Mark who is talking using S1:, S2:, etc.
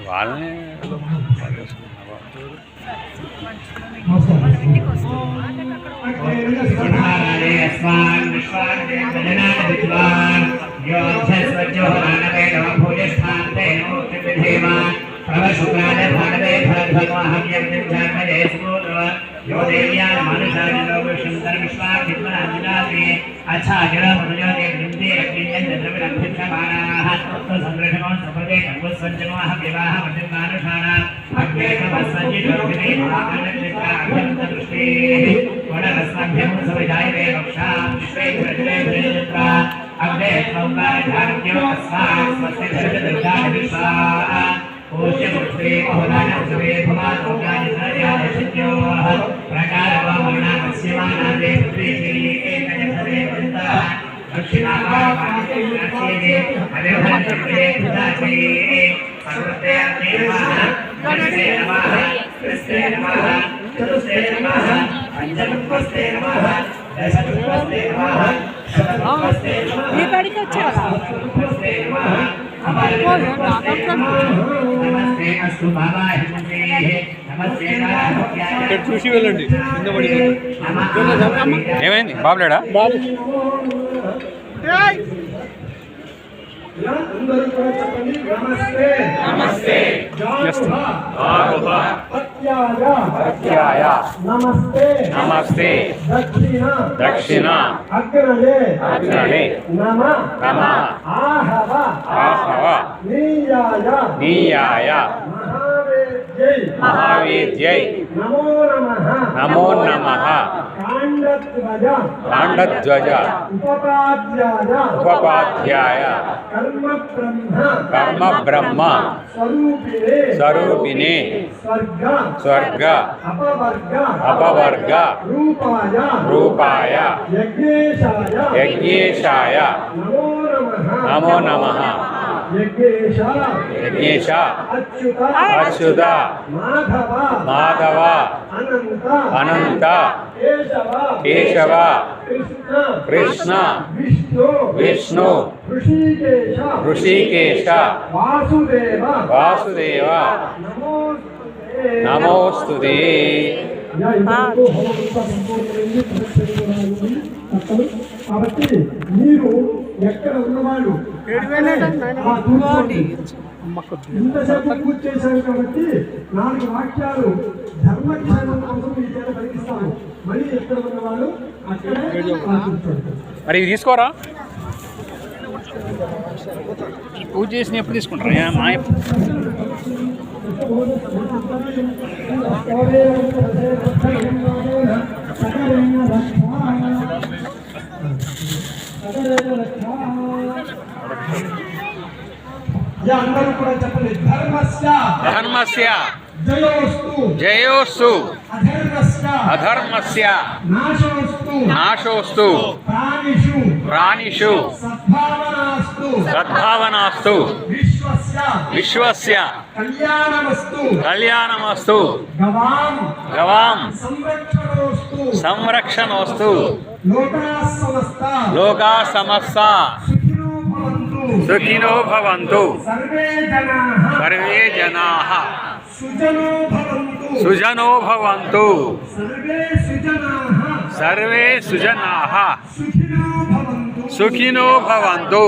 S1: వాళ్ళని यो देव्या मानसाजनो विष्णुतर विश्वादित्मनादिनादि अच्छा जरा मनोजने वृंदे अग्नियं द्रविणभिक्षमाणाः संरक्षणो सपदे कंगुसंजनो विवाह मध्यमानुषाणा अग्ने समसंजितोर्भिने महाकण्डक्षेत्रा अभ्यन्तदृष्टे वनरस्नाभ्यं सविजायवे वक्षां विश्वे प्रजले भृजत्रा अग्ने सौभाग्यो अस्मात् स्वस्ति धर्मदुर्गा पूज्य पुत्रे मोहदानं सवे भवान् सर्यादशिन्योः प्रकारवामनामस्यमानादे पुत्री श्री एकजसरे वृन्दा दक्षिणाभागे अभिभवन्ते पुदाचे सर्वते नमः गणेशे नमः कृष्णे नमः चतुष्टे नमः पंचमुखस्ते नमः दशमुखस्ते नमः शतमुखस्ते नमः ये गाड़ी का अच्छा नमस्ते अस्तु बाबाय नमस्ते नमस्ते
S2: చూసి వెళ్ళండి కింద పడిపోతుంది.
S1: ఏమైంది బాబులేడా
S2: బాబు
S3: అందరూ కూడా చెప్పండి నమస్తే
S1: నమస్తే
S3: ప్రత్యాయ నమస్తే
S1: నమస్తే
S3: దక్షిణ
S1: అగ్రణే
S3: నమ ఆహవ నీయాయ
S1: మహావేద్యై నమో నమః కాండధ్వజ ఉపపాధ్యాయ కర్మ బ్రహ్మ స్వరూపిణే స్వర్గ అపవర్గ రూపాయ యజ్ఞేశాయ నమో నమః యజ్ఞేశ అచ్యుత మాధవ అనంత కేశవ కృష్ణ విష్ణు ఋషికేశ వాసుదేవ నమోస్తుతే
S3: కాబట్టి మీరు ఎక్కడ ఉన్నవాళ్ళు ఇంతసేపు పూజ చేశారు కాబట్టి 4 వాక్యాలు ధర్మజ్ఞానం కోసం మీ చేత పలికిస్తాను. మళ్ళీ ఎక్కడ ఉన్నవాళ్ళు అక్కడే
S1: మరి ఇవి తీసుకోరా పూజ చేసిన ఎప్పుడు తీసుకుంటారా మా
S3: అందరూ కూడా చెప్పండి
S1: ధర్మస్య
S3: జయోస్తు
S1: జయోస్తు
S3: అధర్మస్య
S1: నాశోస్తు నాశోస్తు ప్రాణిషు సద్భావనాస్తు విశ్వస్య కళ్యాణమస్తు గవాం సంరక్షణోస్తు లోకా సమస్త సుఖినో భవంతు సర్వే జనాః సుజనో భవంతు సర్వే సుజనాః సుఖినో భవంతు.